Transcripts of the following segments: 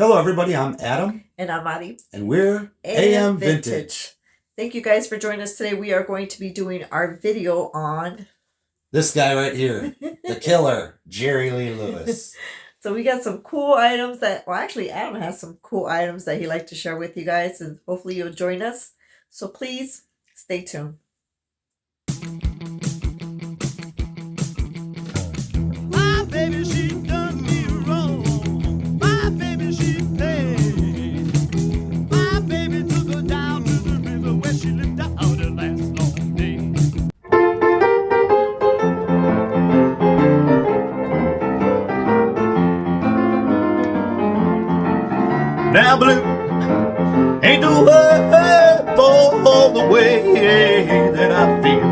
Hello, everybody. I'm Adam. And I'm Adi. And we're AM Vintage. Thank you guys for joining us today. We are going to be doing our video on this guy right here, the killer, Jerry Lee Lewis. So we got some cool items actually Adam has some cool items that he'd like to share with you guys, and hopefully you'll join us. So please stay tuned. My baby, she done me wrong. My baby, she played. My baby took her down to the river where she lived out the last long day. Now blue ain't the word for the way that I feel,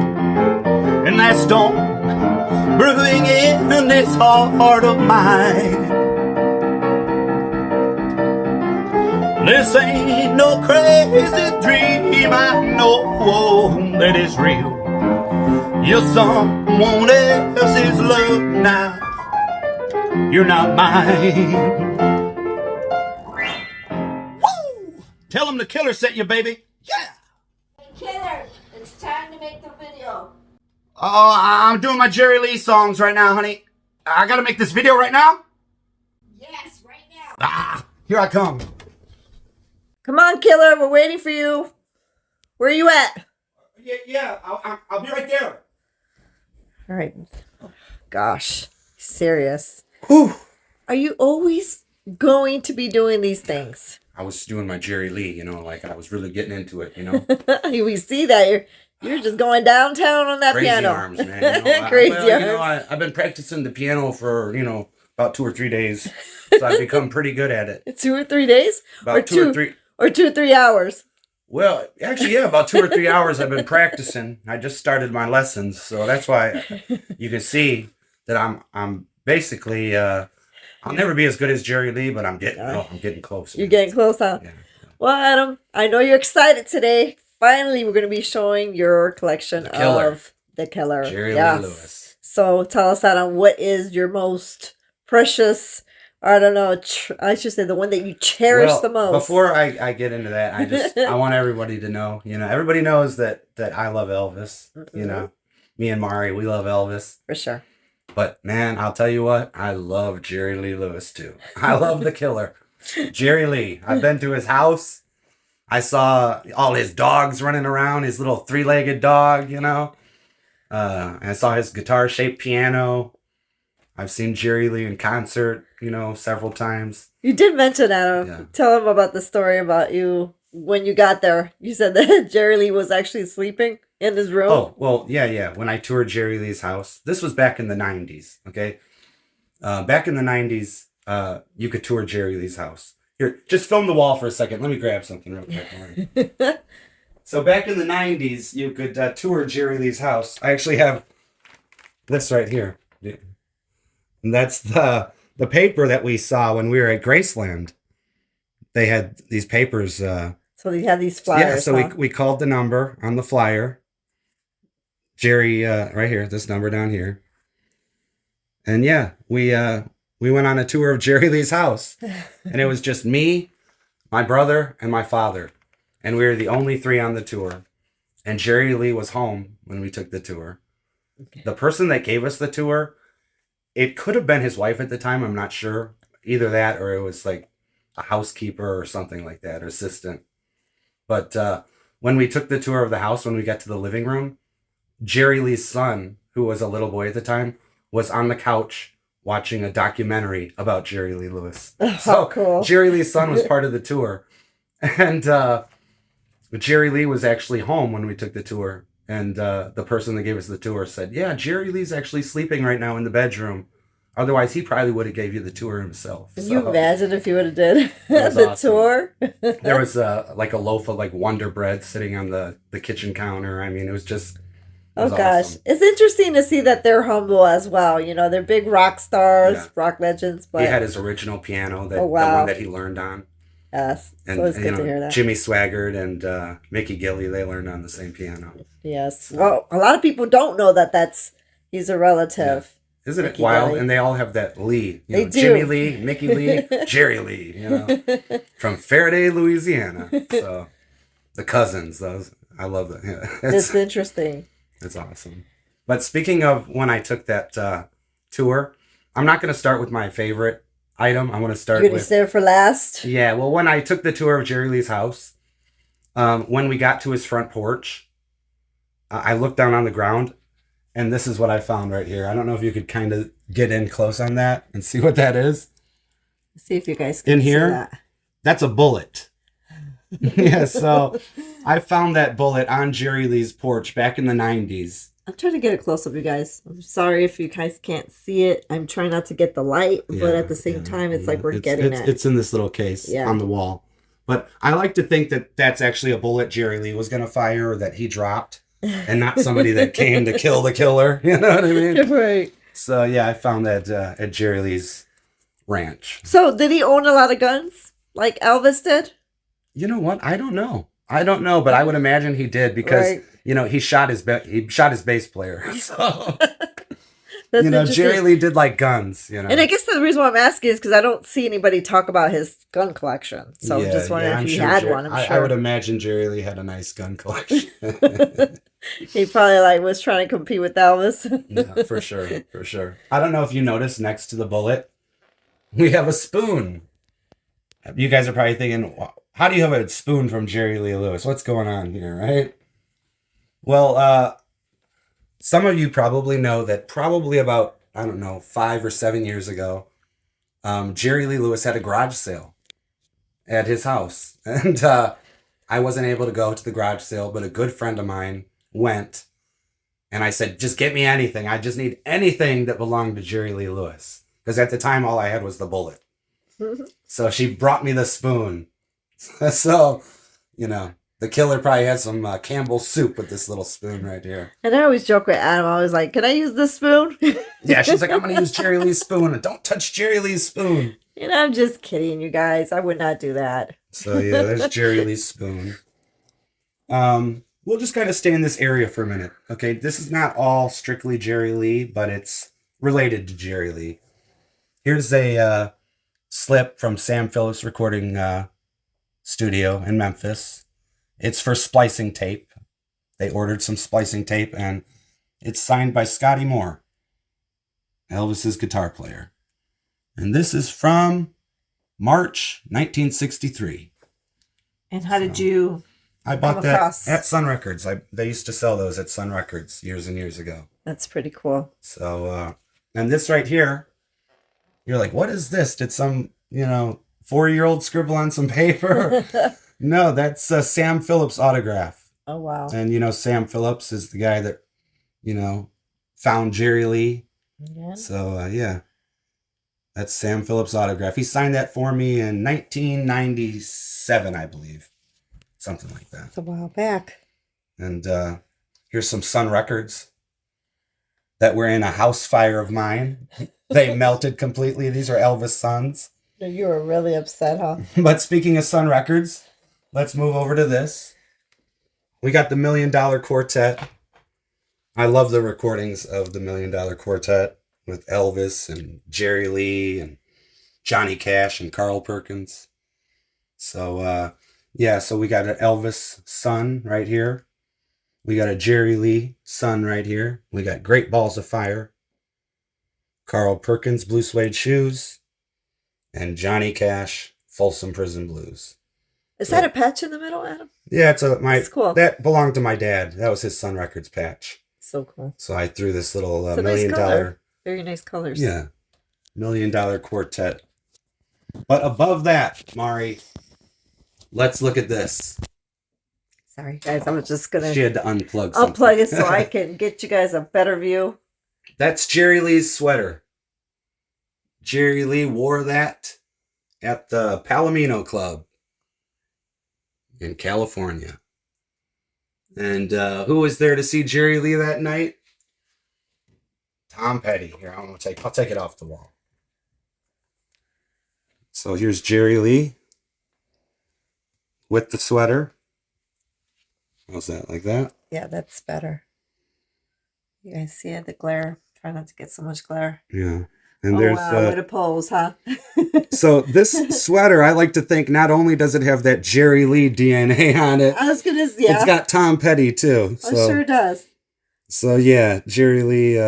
and that storm brewing in this heart of mine. This ain't no crazy dream, I know that it's real. You're someone else's love now, you're not mine. Tell him the killer sent you, baby. Yeah. Hey, killer, it's time to make the video. Oh, I'm doing my Jerry Lee songs right now, honey. I gotta make this video right now? Yes, right now. Here I come. Come on, killer, we're waiting for you. Where are you at? Yeah, I'll be right there. All right. Oh, gosh, serious. Whew. Are you always going to be doing these things? I was doing my Jerry Lee, like I was really getting into it, We see that you're just going downtown on that Crazy piano. arms, man. Crazy arms. I've been practicing the piano for, about 2 or 3 days. So I've become pretty good at it. 2 or 3 days? About 2 or 3. Or 2 or 3 hours? Well, actually, yeah, about 2 or 3 hours I've been practicing. I just started my lessons. So that's why you can see that I'm basically... I'll never be as good as Jerry Lee, but I'm getting close. You're getting close, huh? Yeah. Well, Adam, I know you're excited today. Finally, we're going to be showing your collection of the killer. Jerry Lee Lewis. So tell us, Adam, what is your most precious, I don't know, I should say the one that you cherish the most? Before I get into that, I want everybody to know, everybody knows that I love Elvis. Mm-hmm. Me and Mari, we love Elvis. For sure. But man, I'll tell you what, I love Jerry Lee Lewis too. I love the killer. Jerry Lee. I've been to his house. I saw all his dogs running around, his little 3-legged dog, I saw his guitar-shaped piano. I've seen Jerry Lee in concert, several times. You did mention, Adam. Yeah. Tell him about the story about you when you got there. You said that Jerry Lee was actually sleeping in his room. Oh, well, yeah. When I toured Jerry Lee's house, this was back in the 90s, okay? Back in the 90s, you could tour Jerry Lee's house. Here, just film the wall for a second. Let me grab something real quick. So back in the 90s, you could tour Jerry Lee's house. I actually have this right here. And that's the paper that we saw when we were at Graceland. They had these papers. So they had these flyers. Yeah, so we called the number on the flyer. Jerry, right here, this number down here. And yeah, we went on a tour of Jerry Lee's house. And it was just me, my brother, and my father. And we were the only 3 on the tour. And Jerry Lee was home when we took the tour. Okay. The person that gave us the tour, it could have been his wife at the time, I'm not sure. Either that or it was like a housekeeper or something like that, or assistant. But when we took the tour of the house, when we got to the living room, Jerry Lee's son, who was a little boy at the time, was on the couch watching a documentary about Jerry Lee Lewis. So cool. Jerry Lee's son was part of the tour. And Jerry Lee was actually home when we took the tour. And the person that gave us the tour said, yeah, Jerry Lee's actually sleeping right now in the bedroom. Otherwise, he probably would have gave you the tour himself. Can you imagine if you would have did the awesome. tour? There was like a loaf of like Wonder Bread sitting on the kitchen counter. I mean, it was just... Oh gosh, awesome. It's interesting to see that they're humble as well. They're big rock stars, rock legends. But he had his original piano, the one that he learned on. Yes, and so it's good to hear that. Jimmy Swaggart and Mickey Gilley, they learned on the same piano. Yes, well, a lot of people don't know that he's a relative. Yeah. Isn't it Mickey wild? Billy. And they all have that Lee. They do. Jimmy Lee, Mickey Lee, Jerry Lee, from Faraday, Louisiana. So the cousins, those, I love that. Yeah, It's interesting. it's awesome. But speaking of when I took that tour, I'm not going to start with my favorite item. I'm going to start You're gonna with... stay for last? Yeah, well, when I took the tour of Jerry Lee's house, when we got to his front porch, I looked down on the ground, and this is what I found right here. I don't know if you could kind of get in close on that and see what that is. See if you guys can In see here? that. That's a bullet. Yeah, so I found that bullet on Jerry Lee's porch back in the 90s. I'm trying to get it close up, you guys. I'm sorry if you guys can't see it. I'm trying not to get the light, but at the same time, it's like we're getting it. It's in this little case on the wall. But I like to think that that's actually a bullet Jerry Lee was going to fire, or that he dropped, and not somebody that came to kill the killer. You know what I mean? Right. So, yeah, I found that at Jerry Lee's ranch. So, did he own a lot of guns like Elvis did? You know what? I don't know, but I would imagine he did because, he shot his bass player. So, That's Jerry Lee did like guns, And I guess the reason why I'm asking is because I don't see anybody talk about his gun collection. So I'm just wondering if he had one. I'm sure. I would imagine Jerry Lee had a nice gun collection. He probably was trying to compete with Elvis. Yeah, for sure. I don't know if you noticed next to the bullet, we have a spoon. You guys are probably thinking, how do you have a spoon from Jerry Lee Lewis? What's going on here, right? Well, some of you probably know that probably about, 5 or 7 years ago, Jerry Lee Lewis had a garage sale at his house. And I wasn't able to go to the garage sale, but a good friend of mine went. And I said, just get me anything. I just need anything that belonged to Jerry Lee Lewis. Because at the time, all I had was the bullet. So she brought me the spoon. So, the killer probably had some Campbell's soup with this little spoon right here. And I always joke with Adam. I was like, can I use this spoon? Yeah, she's like, I'm going to use Jerry Lee's spoon. And don't touch Jerry Lee's spoon. I'm just kidding, you guys. I would not do that. So, yeah, there's Jerry Lee's spoon. We'll just kind of stay in this area for a minute. Okay, this is not all strictly Jerry Lee, but it's related to Jerry Lee. Here's a slip from Sam Phillips Recording Studio in Memphis. It's for splicing tape. They ordered some splicing tape, and it's signed by Scotty Moore, Elvis's guitar player. And this is from March 1963. And how did you I bought that at Sun Records. They used to sell those at Sun Records years and years ago. That's pretty cool. So, and this right here, you're like, what is this? Did some, 4-year-old scribble on some paper? No, that's Sam Phillips' autograph. Oh, wow. And, Sam Phillips is the guy that, found Jerry Lee. Yeah. So, yeah. That's Sam Phillips' autograph. He signed that for me in 1997, I believe. Something like that. That's a while back. And here's some Sun Records that were in a house fire of mine. They melted completely. These are Elvis Suns. You were really upset, huh? But speaking of Sun Records, let's move over to this. We got the $1 Million Quartet. I love the recordings of the $1 Million Quartet with Elvis and Jerry Lee and Johnny Cash and Carl Perkins. So, so we got an Elvis Sun right here. We got a Jerry Lee Sun right here. We got Great Balls of Fire. Carl Perkins, Blue Suede Shoes. And Johnny Cash, Folsom Prison Blues. Is that a patch in the middle, Adam? Yeah, it's cool. That belonged to my dad. That was his Sun Records patch. So cool. So I threw this little It's a $1 million nice color. Very nice colors. Yeah, $1 Million Quartet. But above that, Mari, let's look at this. Sorry, guys. I was just gonna. She had to unplug something. Unplug it so I can get you guys a better view. That's Jerry Lee's sweater. Jerry Lee wore that at the Palomino Club in California. And who was there to see Jerry Lee that night? Tom Petty. Here, I'll take it off the wall. So here's Jerry Lee with the sweater. How's that? Like that? Yeah, that's better. You guys see it? The glare Try not to get so much glare. Yeah. And Oh, there's wow, what a pose, huh? so this sweater, I like to think not only does it have that Jerry Lee DNA on it, I was gonna, yeah, it's got Tom Petty too. it sure does. So yeah, Jerry Lee.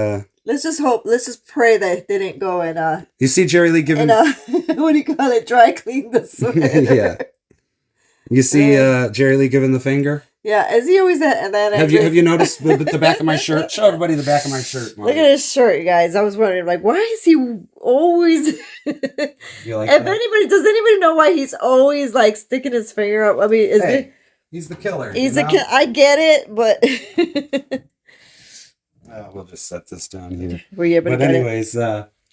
Let's just pray that they didn't go and You see Jerry Lee giving. What do you call it? Dry clean the sweater. Yeah. You see Jerry Lee giving the finger. Yeah, as he always and then Have you noticed the back of my shirt? Show everybody the back of my shirt. Look at his shirt, you guys. I was wondering, like, why is he always? You like If that? does anybody know why he's always like sticking his finger up? I mean, He's the killer. he's a kid. I get it, but we'll just set this down here. were you able to But get anyways,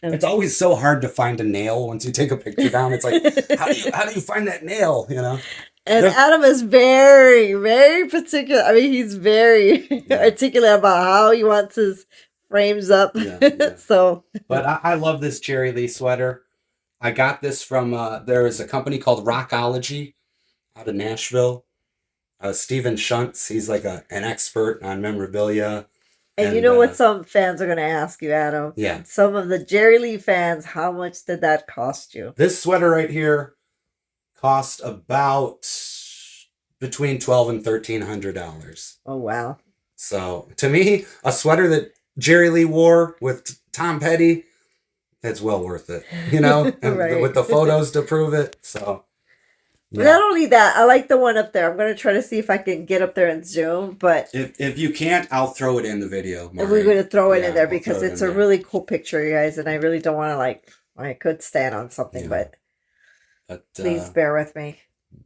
it's always so hard to find a nail once you take a picture down. It's like, how do you find that nail? You know. And Adam is very, very particular. I mean, he's very articulate about how he wants his frames up. Yeah. So, but I love this Jerry Lee sweater. I got this from there is a company called Rockology out of Nashville. Steven Shuntz, he's like an expert on memorabilia. and you know what some fans are going to ask you, Adam? Yeah. Some of the Jerry Lee fans, how much did that cost you? This sweater right here cost about between $1,200 and $1,300. Oh, wow. So to me, a sweater that Jerry Lee wore with Tom Petty, it's well worth it. You know, and Right. with the photos to prove it. So But not only that, I like the one up there. I'm going to try to see if I can get up there and zoom, but if you can't, I'll throw it in the video. we're going to throw it in there I'll because throw it it's in a there. really cool picture, you guys, and I really don't want to I could stand on something, Yeah. but But please bear with me.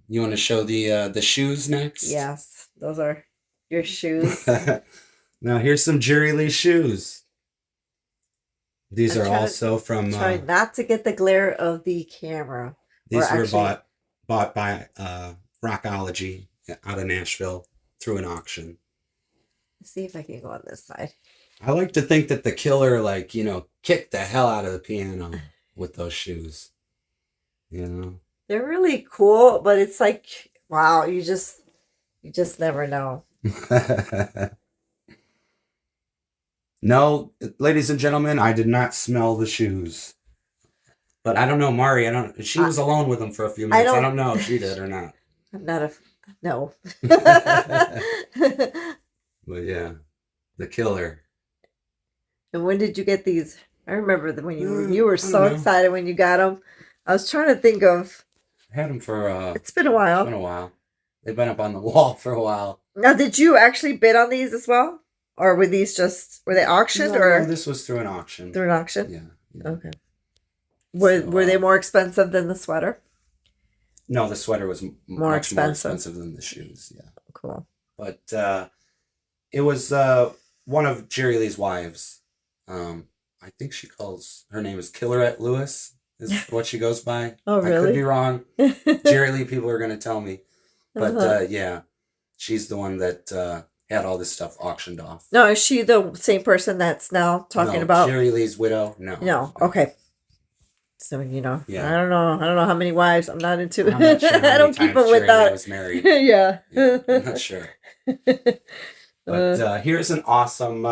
you want to show the shoes next? Yes, those are your shoes. Now here's some Jerry Lee shoes. These I'm are trying to- also from. Try not to get the glare of the camera. These or were actually- bought by Rockology out of Nashville through an auction. Let's see if I can go on this side. I like to think that the killer, kicked the hell out of the piano with those shoes. You know. They're really cool, but it's like, wow, you just never know. No, ladies and gentlemen, I did not smell the shoes. But I don't know, Mari. She was alone with them for a few minutes. I don't know if she did or not. I'm not no. But yeah, the killer. And when did you get these? I remember when you were I so don't know. excited when you got them. I was trying to think of. I had them for It's been a while. It's been a while. They've been up on the wall for a while. Now, did you actually bid on these as well, or were these were they auctioned or No, this was through an auction. through an auction? Yeah. Okay. Were they more expensive than the sweater? No, the sweater was More much expensive. more expensive than the shoes. Yeah. Cool. But it was one of Jerry Lee's wives. I think her name is Killerette Lewis, is what she goes by. Oh, I could really? be wrong. Jerry Lee people are going to tell me. But Uh-huh. yeah, she's the one that had all this stuff auctioned off. No, is she the same person that's now talking No, about? Jerry Lee's widow? No. No. Okay. So Yeah. I don't know how many wives. I'm not into. I'm not sure how I many don't keep times it Jerry Lee without. was married. Yeah. Yeah, I'm not sure. But here's an awesome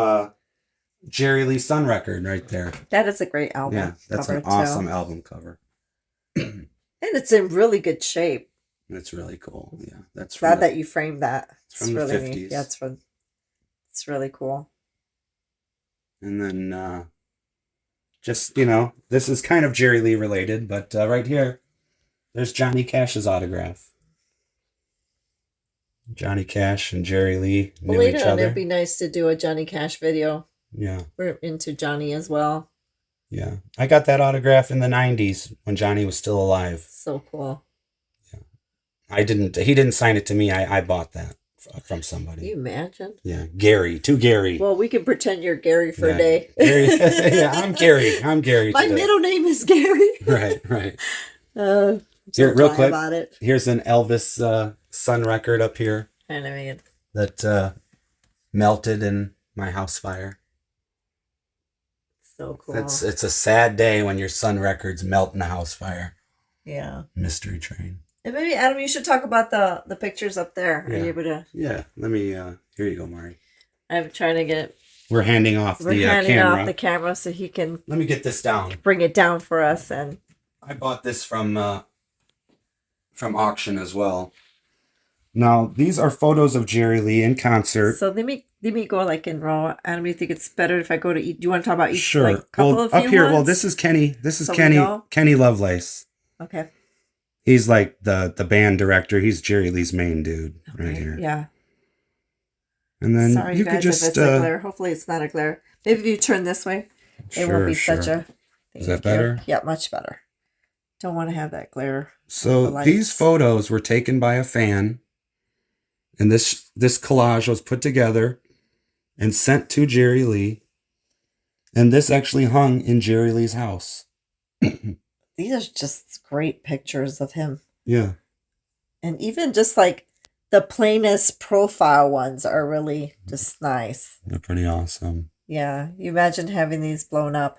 Jerry Lee Sun record right there. That is a great album. Yeah, that's cover an too. awesome album cover. And it's in really good shape. That's really cool. Yeah, that's Glad from that you framed that. It's from the really 50s. Yeah, it's really cool. And then just, this is kind of Jerry Lee related, but right here, there's Johnny Cash's autograph. Johnny Cash and Jerry Lee knew Well, later each on, other. it'd be nice to do a Johnny Cash video. Yeah, We're into Johnny as well. yeah. I got that autograph in the 90s when Johnny was still alive. So cool. He didn't sign it to me. I bought that from Can somebody. you imagine? Yeah, Gary. Well, we can pretend you're Gary for Yeah. a day. Gary. Yeah, I'm Gary. My today. middle name is Gary. Right. I'm Here, so real fly quick. about it. Here's an Elvis Sun record up here And I mean, that melted in my house fire. so cool. It's a sad day when your Sun records melt in a house fire. Yeah. Mystery Train. And maybe, Adam, you should talk about the pictures up there. Are Yeah. you able to? Yeah, let me, here you go, Mari. I'm trying to get we're handing off We're the handing camera. off the camera so he can Let me get this down. bring it down for us. And I bought this from auction as well. Now, these are photos of Jerry Lee in concert. so let me go like in row. Adam, you think it's better if I go to each? Do you want to talk about each? Sure. Like, couple Well, of up few here, ones? well, this is Kenny. This is So we Kenny. know? Kenny Lovelace. Okay. He's like the band director. He's Jerry Lee's main dude right Okay, here. Yeah. And then Sorry, you guys, could just if it's a glare. Hopefully, it's not a glare. Maybe if you turn this way, it won't be such a. Is that better? Yeah, much better. Don't want to have that glare. So the these lights. photos were taken by a fan, and this collage was put together and sent to Jerry Lee, and this actually hung in Jerry Lee's house. These are just great pictures of him, Yeah. and even just like the plainest profile ones are really just nice. They're pretty awesome. Yeah, you imagine having these blown up.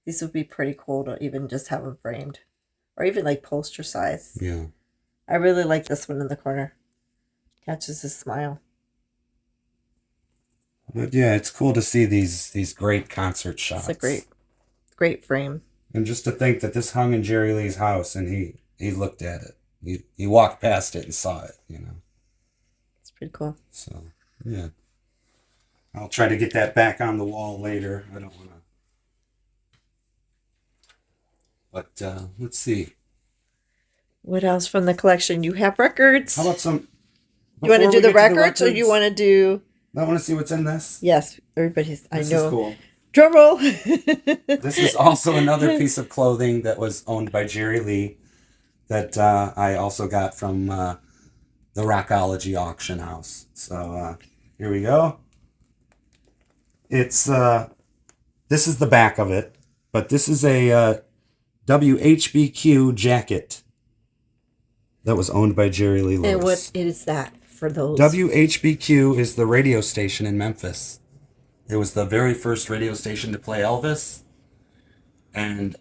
These would be pretty cool to even just have them framed, or even like poster size. Yeah. I really like this one in the corner. Catches his smile. But yeah, it's cool to see these great concert shots. It's a great frame. And just to think that this hung in Jerry Lee's house and he looked at it. He walked past it and saw it, you know. It's pretty cool. So, yeah. I'll try to get that back on the wall later. I don't want to. But let's see. What else from the collection? You have records. How about some... You want to before do we the get to records, or you want to do? I want to see what's in this. Yes, everybody's. I This know. is cool. Drum roll. This is also another piece of clothing that was owned by Jerry Lee that I also got from the Rockology auction house. So here we go. It's this is the back of it, but this is a WHBQ jacket that was owned by Jerry Lee Lewis. And what is that for those? WHBQ is the radio station in Memphis. It was the very first radio station to play Elvis. And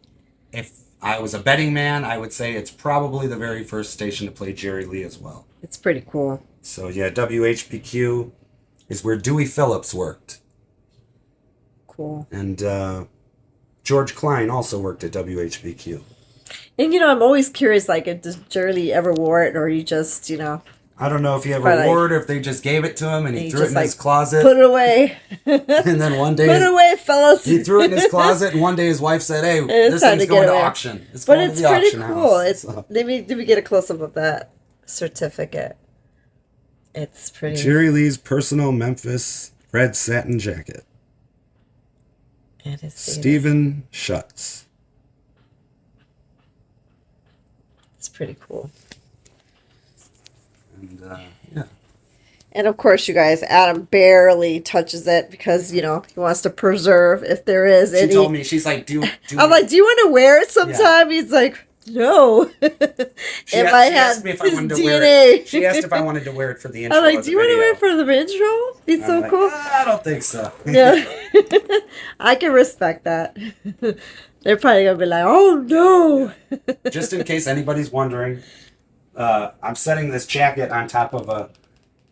if I was a betting man, I would say it's probably the very first station to play Jerry Lee as well. It's pretty cool. So yeah, WHBQ is where Dewey Phillips worked. Cool. And George Klein also worked at WHBQ. And I'm always curious, like, if does Jerry Lee ever wore it, or he just, I don't know if he ever But, wore it or if they just gave it to him and he threw it just, in his closet. put it away. And then one day Put it away, fellas. he threw it in his closet, and one day his wife said, "Hey, It's this time thing's to get going to away." auction." It's But going it's to the pretty auction cool. house. It's So, let me get a close up of that certificate. It's pretty. Jerry Lee's personal Memphis red satin jacket. It is Stephen Schutz. It's pretty cool. And yeah. And of course, you guys, Adam barely touches it because he wants to preserve if there is She any. told me, she's like, do I'm like, do you want to wear it sometime? He's like, no. she If asked, I she had asked me if I his wanted to DNA. wear it. She asked if I wanted to wear it for the intro. I'm like, of do the you want to wear video. it for the intro? It's I'm so like, cool. I don't think so. Yeah. I can respect that. They're probably going to be like, oh, no. Just in case anybody's wondering, I'm setting this jacket on top of a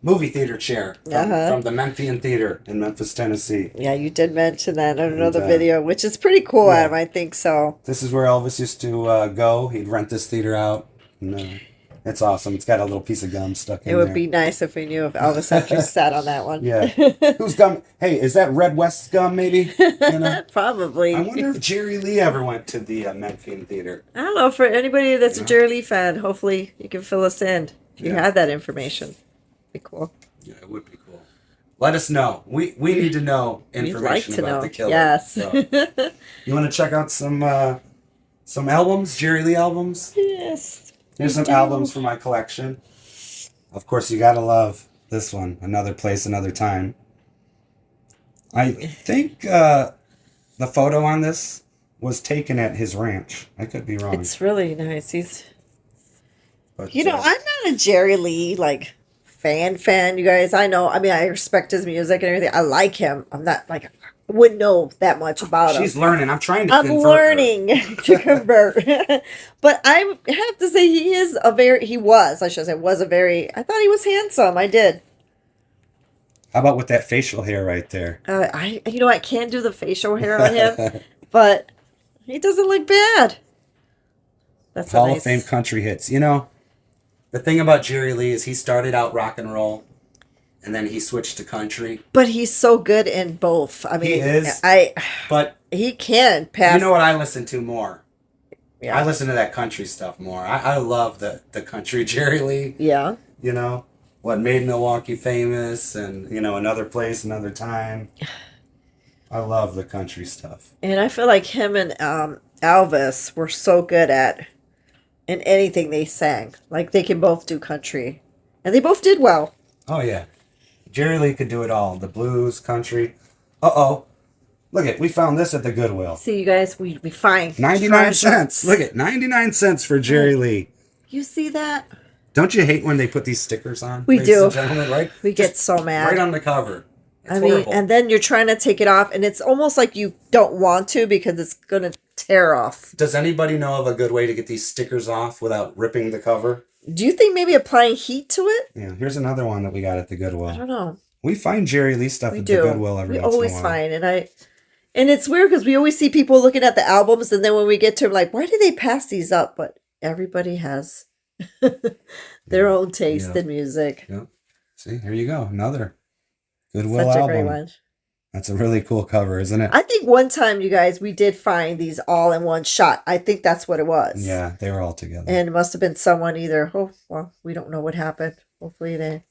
movie theater chair from the Memphian Theater in Memphis, Tennessee. Yeah, you did mention that in another And, video, which is pretty cool, yeah. Adam. I think so. This is where Elvis used to go. He'd rent this theater out. And, it's awesome. It's got a little piece of gum stuck in It there. would be nice if we knew if Elvis actually sat on that one. Yeah. Who's gum? Hey, is that Red West's gum, maybe? Probably. I wonder if Jerry Lee ever went to the Memphian Theater. I don't know, for anybody that's a Jerry Lee fan, hopefully you can fill us in if you have that information. Be cool. Yeah, it would be cool. Let us know. We need to know We'd information like to about know. the killer. Yes. So, you want to check out some albums, Jerry Lee albums? Yes. Here's some albums from my collection. Of course, you gotta love this one, Another Place, Another Time. I think the photo on this was taken at his ranch. I could be wrong. It's really nice. But, I'm not a Jerry Lee, fan, you guys. I know. I mean, I respect his music and everything. I like him. I'm not, I wouldn't know that much about him. she's learning. I'm trying to I'm convert her. learning to convert. But I have to say I thought he was handsome. I did. How about with that facial hair right there? I can't do the facial hair on him, but he doesn't look bad. That's Hall a of nice... Fame country hits. You know, the thing about Jerry Lee is he started out rock and roll, and then he switched to country. But he's so good in both. I mean, He is. But he can pass. you know what I listen to more? Yeah. I listen to that country stuff more. I love the country Jerry Lee. Yeah. You know, what made Milwaukee famous, and, you know, Another Place, Another Time. I love the country stuff. And I feel like him and Elvis were so good at in anything they sang. Like, they can both do country. And they both did well. Oh, yeah. Jerry Lee could do it all. The blues, country. Uh-oh. Look it, we found this at the Goodwill. See, you guys, we find 99 cents. Look at 99 cents for Jerry Lee. You see that? Don't you hate when they put these stickers on? We ladies do. and gentlemen, right? We get so mad. Right on the cover. It's I mean, horrible. and then you're trying to take it off, and it's almost like you don't want to because it's going to tear off. Does anybody know of a good way to get these stickers off without ripping the cover? Do you think maybe applying heat to it? Yeah, here's another one that we got at the Goodwill. I don't know. We find Jerry Lee stuff We at do. the Goodwill every We once in a always while. find, and it's weird because we always see people looking at the albums, and then when we get to them, like, why did they pass these up? But everybody has their own taste in music. Yeah. See, here you go. Another Goodwill Such a album. great one. That's a really cool cover, isn't it? I think one time, you guys, we did find these all in one shot. I think that's what it was. Yeah, they were all together. And it must have been someone either, we don't know what happened. Hopefully they...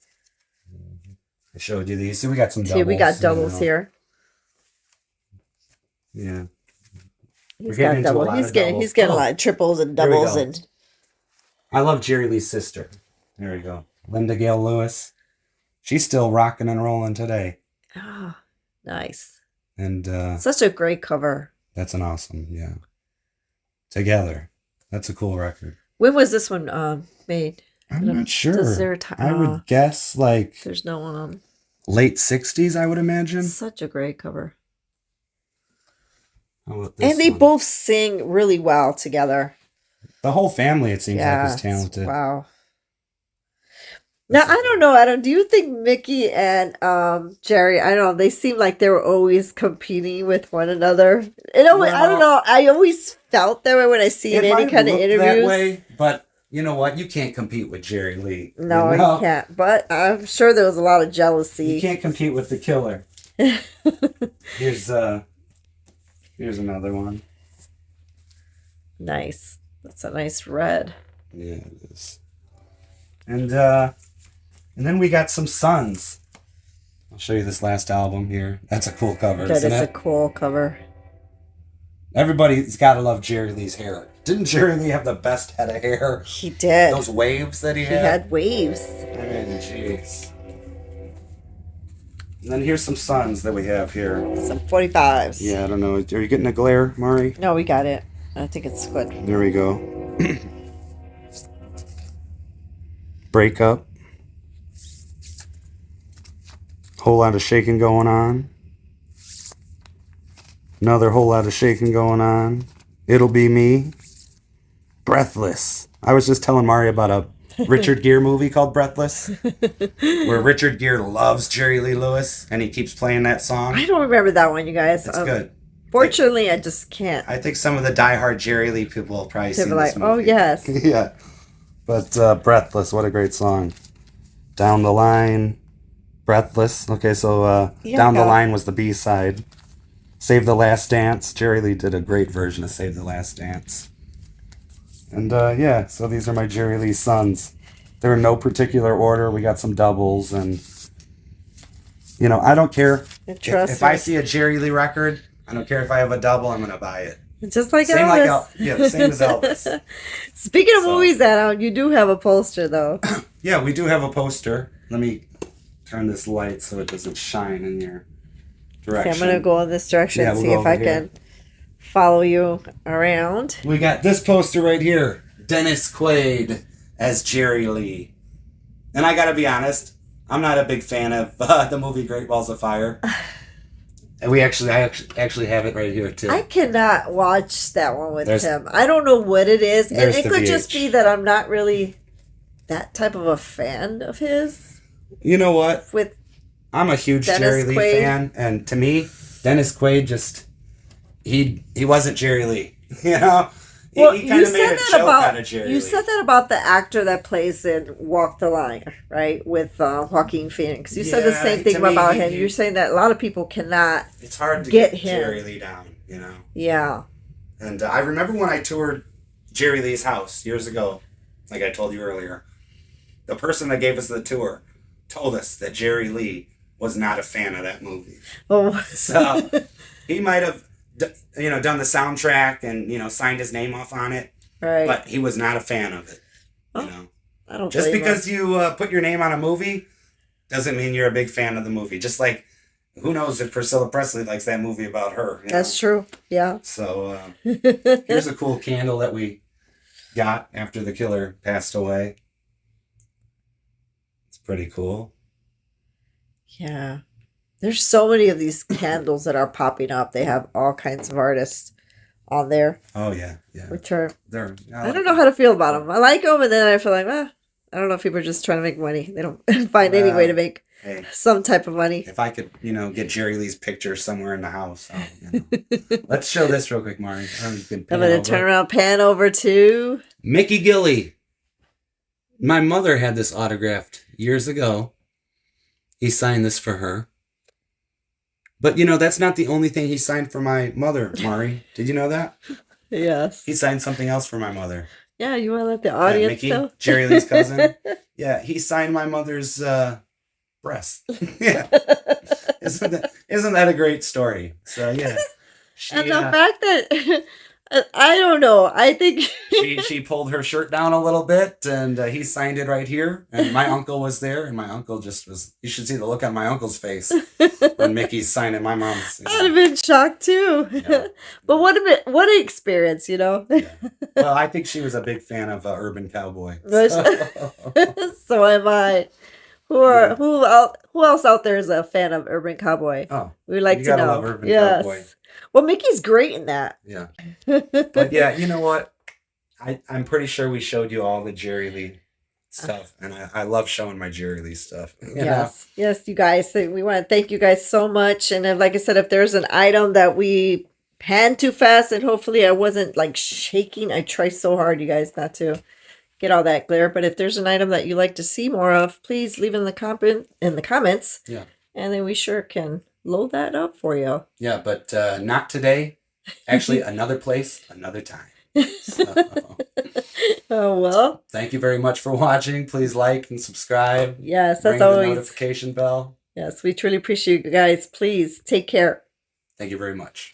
I showed you these. So we got some doubles. See, we got doubles here. Yeah. He's getting got into a double. lot He's of getting doubles. a lot of triples and Here we doubles go. and... I love Jerry Lee's sister. There we go. Linda Gale Lewis. She's still rocking and rolling today. Ah, nice. And Such a great cover. that's an awesome, yeah. Together. That's a cool record. When was this one made? I'm not sure. Is there a time? I would guess like There's no one. late 60s, I would imagine. Such a great cover. How about this And they one? both sing really well together. The whole family, it seems like, Yeah. is talented. Wow. Now, I don't know, Adam. Do you think Mickey and Jerry, I don't know, they seem like they were always competing with one another? I don't know. I always felt that way when I see in any might kind of look interviews. that way, but you know what? You can't compete with Jerry Lee. No, you know? you can't. But I'm sure there was a lot of jealousy. You can't compete with the killer. Here's another one. Nice. That's a nice red. Yeah, it is. And then we got some Sons. I'll show you this last album here. That's a cool cover, That isn't is a it? cool cover. Everybody's got to love Jerry Lee's hair. Didn't Jerry Lee have the best head of hair? He did. Those waves that he He had? had waves. I mean, jeez. And then here's some Sons that we have here. Some 45s. Yeah, I don't know. Are you getting a glare, Mari? No, we got it. I think it's good. There we go. Breakup. Whole lot of shaking going on. Another whole lot of shaking going on. It'll Be Me. Breathless. I was just telling Mari about a Richard Gere movie called Breathless, where Richard Gere loves Jerry Lee Lewis, and he keeps playing that song. I don't remember that one, you guys. It's good. Fortunately, I just can't. I think some of the diehard Jerry Lee people will probably see They'll this be movie. like, oh, yes. Yeah. But Breathless, what a great song. Down the Line, Breathless. Okay, so Down the Line was the B-side. Save the Last Dance. Jerry Lee did a great version of Save the Last Dance. And yeah, so these are my Jerry Lee Sons. They're in no particular order. We got some doubles, and you know, I don't care. If I see a Jerry Lee record, I don't care if I have a double, I'm gonna buy it. Just like Same Elvis. yeah, same as Elvis. Speaking of movies, Adam, you do have a poster, though. Yeah, we do have a poster. Let me turn this light so it doesn't shine in your direction. Okay, I'm going to go in this direction and we'll see go if I over here. can follow you around. We got this poster right here. Dennis Quaid as Jerry Lee. And I gotta be honest, I'm not a big fan of the movie Great Balls of Fire. And I actually have it right here too. I cannot watch that one with There's- him. I don't know what it is. And There's it the could just VH. be that I'm not really that type of a fan of his. You know what? With I'm a huge Dennis Jerry Lee Quaid. fan, and to me, Dennis Quaid just he wasn't Jerry Lee. You know, Well, he kind of made a joke out of Jerry you Lee. said that about the actor that plays in Walk the Line, right? With Joaquin Phoenix. You said the Yeah, same thing to me, about him. You're saying that a lot of people cannot. It's hard to get get him. Jerry Lee down. You know. Yeah. And I remember when I toured Jerry Lee's house years ago, like I told you earlier, the person that gave us the tour told us that Jerry Lee was not a fan of that movie. Oh. So he might have, done the soundtrack and, signed his name off on it, Right. but he was not a fan of it. I don't. Just blame because him. you put your name on a movie doesn't mean you're a big fan of the movie. Just like, who knows if Priscilla Presley likes that movie about her? That's true. Yeah. So here's a cool candle that we got after the killer passed away. It's pretty cool. Yeah. There's so many of these candles that are popping up. They have all kinds of artists on there, Oh yeah. which are I don't know know how to feel about them. I like them, and then I feel like, I don't know if people are just trying to make money. They don't find any way to make Hey, some type of money. if I could, get Jerry Lee's picture somewhere in the house. Let's show this real quick, Mari. I'm going to turn around, pan over to Mickey Gilly. My mother had this autographed years ago. He signed this for her. But, that's not the only thing he signed for my mother, Mari. Did you know that? Yes. He signed something else for my mother. Yeah, you want to let the audience Mickey, know? Jerry Lee's cousin. Yeah, he signed my mother's breast. Yeah. Isn't that a great story? So, yeah. And the fact that, I don't know, I think... she pulled her shirt down a little bit, and he signed it right here. And my uncle was there, and my uncle just was... You should see the look on my uncle's face when Mickey's signing my mom's. I'd have been shocked too. Yeah. But what an experience, Yeah. Well, I think she was a big fan of Urban Cowboy. So am I. Who else out there is a fan of Urban Cowboy? Oh, We'd like you to gotta know. love Urban Yes. Cowboy. Well, Mickey's great in that. Yeah. But yeah, you know what? I'm pretty sure we showed you all the Jerry Lee stuff, and I love showing my Jerry Lee stuff. You know? Yes, you guys. We want to thank you guys so much. And like I said, if there's an item that we panned too fast, and hopefully I wasn't like shaking. I try so hard, you guys, not to get all that glare. But if there's an item that you like to see more of, please leave it in the comments. Yeah. And then we sure can load that up for you. Yeah, but not today. Actually, another place, another time. So, Oh, well. thank you very much for watching. Please like and subscribe. Yes, Ring that's the always. notification bell. Yes, we truly appreciate you guys. Please take care. Thank you very much.